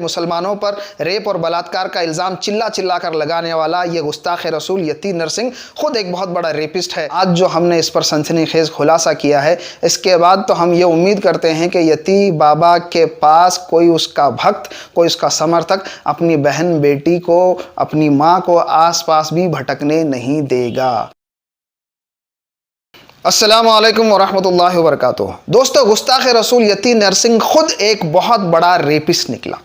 मुसलमानों पर रेप और बलात्कार का इल्ज़ाम चिल्ला चिल्ला कर लगाने वाला ये गुस्ताख रसूल यती नरसिंह खुद एक बहुत बड़ा रेपिस्ट है। आज जो हमने इस पर सनसनीखेज खुलासा किया है, इसके बाद तो हम ये उम्मीद करते हैं कि यती बाबा के पास कोई उसका भक्त, कोई उसका समर्थक अपनी बहन बेटी को, अपनी माँ को आसपास भी भटकने नहीं देगा। अस्सलामु अलैकुम वरहमतुल्लाहि वबरकातुहू। दोस्तों, गुस्ताख रसूल यती नरसिंह खुद एक बहुत बड़ा रेपिस्ट निकला।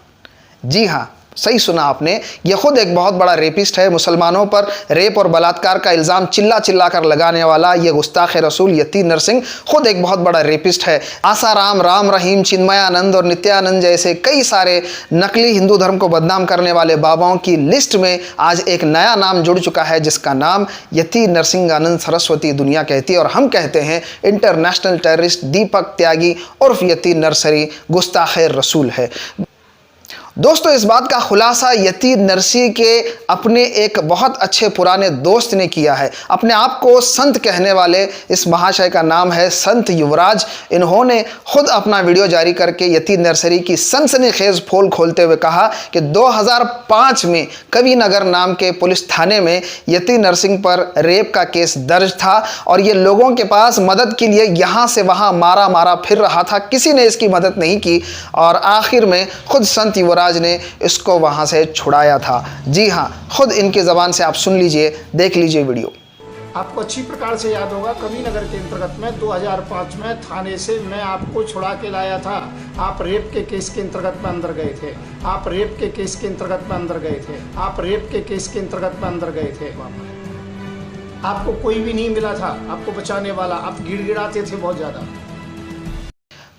जी हाँ, सही सुना आपने, यह खुद एक बहुत बड़ा रेपिस्ट है। मुसलमानों पर रेप और बलात्कार का इल्ज़ाम चिल्ला चिल्ला कर लगाने वाला यह गुस्ताख रसूल यती नरसिंह खुद एक बहुत बड़ा रेपिस्ट है। आसाराम, राम रहीम, चिन्मयानंद और नित्यानंद जैसे कई सारे नकली हिंदू धर्म को बदनाम करने वाले बाबाओं की लिस्ट में आज एक नया नाम जुड़ चुका है, जिसका नाम यती नरसिंहानंद सरस्वती दुनिया कहती है। और हम कहते हैं इंटरनेशनल टेररिस्ट दीपक त्यागी उर्फ यती नरसरी गुस्ताख रसूल है। दोस्तों, इस बात का खुलासा यती नरसी के अपने एक बहुत अच्छे पुराने दोस्त ने किया है। अपने आप को संत कहने वाले इस महाशय का नाम है संत युवराज। इन्होंने खुद अपना वीडियो जारी करके यती नरसरी की सनसनीखेज पोल खोलते हुए कहा कि 2005 में कवि नगर नाम के पुलिस थाने में यती नरसिंह पर रेप का केस दर्ज था और ये लोगों के पास मदद के लिए यहाँ से वहाँ मारा मारा फिर रहा था। किसी ने इसकी मदद नहीं की और आखिर में खुद संत युवराज ने इसको वहां से छुड़ाया था। जी हां, खुद इनकी जबान से आप सुन लीजिए, देख लीजिए वीडियो। आपको अच्छी प्रकार से याद होगा, कवि नगर के अंतर्गत में 2005 में थाने से मैं आपको छुड़ा के लाया था। आप रेप के केस के अंतर्गत में अंदर गए थे। आप रेप के केस के अंतर्गत में अंदर गए थे। आप रेप के केस के अंतर्गत में अंदर गए थे। आपको कोई भी नहीं मिला था आपको बचाने वाला। आप गिड़गिड़ाते थे बहुत ज्यादा।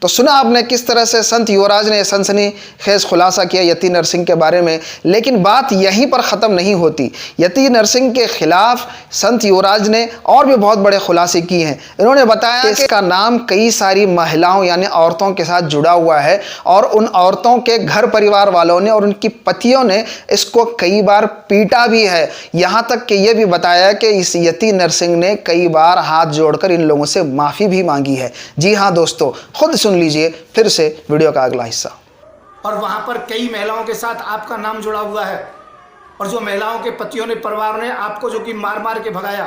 तो सुना आपने किस तरह से संत युवराज ने सनसनीखेज खुलासा किया यती नरसिंह के बारे में। लेकिन बात यहीं पर ख़त्म नहीं होती। यती नरसिंह के खिलाफ संत युवराज ने और भी बहुत बड़े खुलासे किए हैं। इन्होंने बताया कि इसका नाम कई सारी महिलाओं यानी औरतों के साथ जुड़ा हुआ है और उन औरतों के घर परिवार वालों ने और उनकी पतियों ने इसको कई बार पीटा भी है। यहाँ तक कि यह भी बताया कि इस यती नरसिंह ने कई बार हाथ जोड़कर इन लोगों से माफ़ी भी मांगी है। जी हाँ दोस्तों, खुद सुन लीजिए फिर से वीडियो का अगला हिस्सा। और वहां पर कई महिलाओं के साथ आपका नाम जुड़ा हुआ है और जो महिलाओं के पतियों ने, परिवार ने आपको जो कि मार मार के भगाया,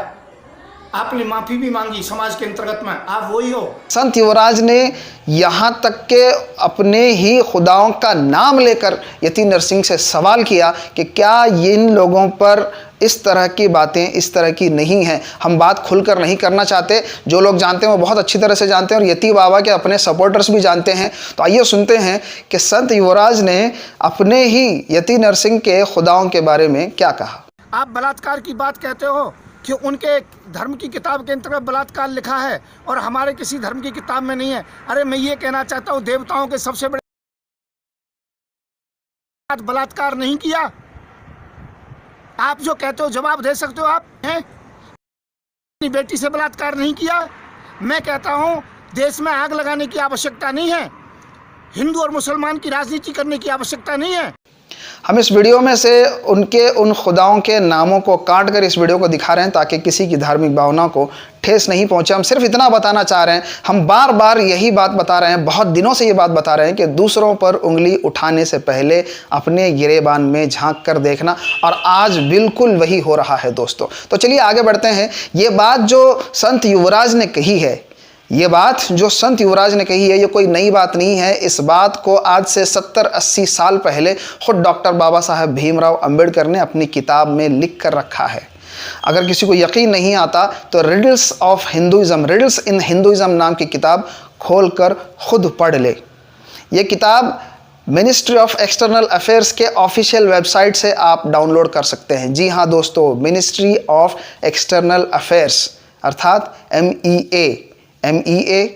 आपने माफी भी मांगी समाज के अंतर्गत में। आप वही हो। संत युवराज ने यहां तक के अपने ही खुदाओं का नाम लेकर यती नरसिंह से सवाल किया कि क्या इन लोगों पर इस तरह की बातें इस तरह की नहीं हैं। हम बात खुलकर नहीं करना चाहते। जो लोग जानते हैं वो बहुत अच्छी तरह से जानते हैं और यती बाबा के अपने सपोर्टर्स भी जानते हैं। तो आइए सुनते हैं कि संत युवराज ने अपने ही यती नरसिंह के खुदाओं के बारे में क्या कहा। आप बलात्कार की बात कहते हो कि उनके धर्म की किताब के अंतर्गत बलात्कार लिखा है और हमारे किसी धर्म की किताब में नहीं है। अरे मैं ये कहना चाहता हूँ, देवताओं के सबसे बड़े बलात्कार नहीं किया। आप जो कहते हो जवाब दे सकते हो। आप हैं अपनी बेटी से बलात्कार नहीं किया। मैं कहता हूं देश में आग लगाने की आवश्यकता नहीं है। हिंदू और मुसलमान की राजनीति करने की आवश्यकता नहीं है। हम इस वीडियो में से उनके उन खुदाओं के नामों को काट कर इस वीडियो को दिखा रहे हैं ताकि किसी की धार्मिक भावनाओं को ठेस नहीं पहुंचे। हम सिर्फ इतना बताना चाह रहे हैं, हम बार बार यही बात बता रहे हैं, बहुत दिनों से ये बात बता रहे हैं कि दूसरों पर उंगली उठाने से पहले अपने गिरेबान में झांक कर देखना, और आज बिल्कुल वही हो रहा है दोस्तों। तो चलिए आगे बढ़ते हैं। ये बात जो संत युवराज ने कही है, ये बात जो संत युवराज ने कही है, ये कोई नई बात नहीं है। इस बात को आज से 70-80 साल पहले खुद डॉक्टर बाबा साहेब भीमराव अंबेडकर ने अपनी किताब में लिख कर रखा है। अगर किसी को यकीन नहीं आता तो riddles of Hinduism, riddles in Hinduism नाम की किताब खोलकर खुद पढ़ ले। ये किताब मिनिस्ट्री ऑफ एक्सटर्नल अफेयर्स के ऑफिशियल वेबसाइट से आप डाउनलोड कर सकते हैं। जी हाँ दोस्तों, मिनिस्ट्री ऑफ एक्सटर्नल अफेयर्स अर्थात MEA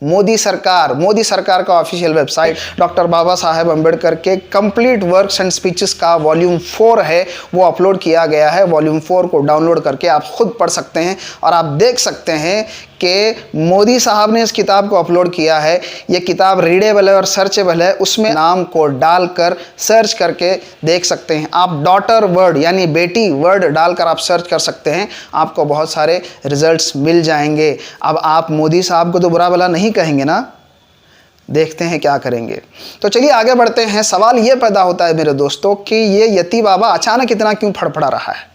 मोदी सरकार का official website doctor Baba Saheb Ambedkar के कंप्लीट वर्क्स एंड स्पीचेस का वॉल्यूम 4 है, वो अपलोड किया गया है। वॉल्यूम 4 को डाउनलोड करके आप खुद पढ़ सकते हैं और आप देख सकते हैं कि मोदी साहब ने इस किताब को अपलोड किया है। ये किताब रीडेबल है और सर्चेबल है। उसमें नाम को डालकर सर्च करके देख सकते हैं। आप डॉटर वर्ड यानी बेटी वर्ड डालकर आप सर्च कर सकते हैं, आपको बहुत सारे रिजल्ट्स मिल जाएंगे। अब आप मोदी साहब को तो बुरा भला नहीं कहेंगे ना, देखते हैं क्या करेंगे। तो चलिए आगे बढ़ते हैं। सवाल ये पैदा होता है मेरे दोस्तों कि ये यती बाबा अचानक इतना क्यों फड़फड़ा रहा है।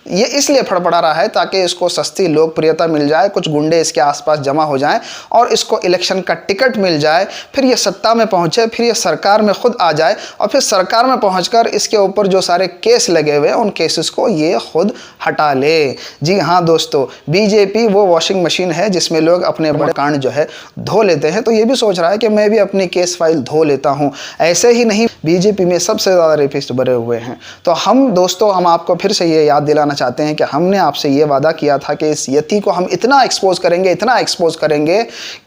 ये इसलिए फड़फड़ा रहा है ताकि इसको सस्ती लोकप्रियता मिल जाए, कुछ गुंडे इसके आसपास जमा हो जाएं और इसको इलेक्शन का टिकट मिल जाए, फिर ये सत्ता में पहुंचे, फिर ये सरकार में खुद आ जाए और फिर सरकार में पहुंचकर इसके ऊपर जो सारे केस लगे हुए हैं उन केसेस को ये खुद हटा ले। जी हाँ दोस्तों, बीजेपी वो वॉशिंग मशीन है जिसमें लोग अपने बड़े कांड जो है धो लेते हैं। तो ये भी सोच रहा है कि मैं भी अपनी केस फाइल धो लेता हूँ। ऐसे ही नहीं, बीजेपी में सबसे ज़्यादा रेपिस्ट भरे हुए हैं। तो हम दोस्तों, हम आपको फिर से ये याद दिलाना चाहते हैं कि हमने आपसे ये वादा किया था कि इस यति को हम इतना एक्सपोज करेंगे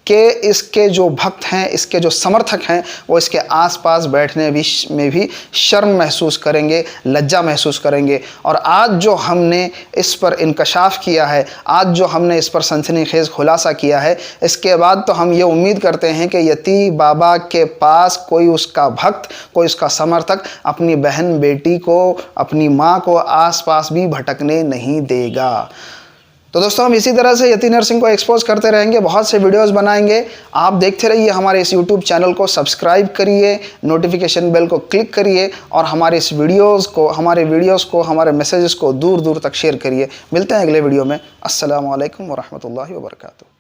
कि इसके जो भक्त हैं, इसके जो समर्थक हैं, वो इसके आसपास बैठने में भी शर्म महसूस करेंगे, लज्जा महसूस करेंगे। और आज जो हमने इस पर इंकशाफ किया है, आज जो हमने इस पर सनसनीखेज खुलासा किया है, इसके बाद तो हम ये उम्मीद करते हैं कि यति बाबा के पास कोई उसका भक्त, कोई उसका समर्थक अपनी बहन बेटी को, अपनी माँ को आसपास भी भटकने नहीं देगा। तो दोस्तों, हम इसी तरह से यति नरसिंह को एक्सपोज करते रहेंगे, बहुत से वीडियोस बनाएंगे। आप देखते रहिए, हमारे इस यूट्यूब चैनल को सब्सक्राइब करिए, नोटिफिकेशन बेल को क्लिक करिए और हमारे इस वीडियोस को, हमारे मैसेजेस को दूर दूर तक शेयर करिए। मिलते हैं अगले वीडियो में। अस्सलामु अलैकुम वरहमतुल्लाहि वबरकातुहू।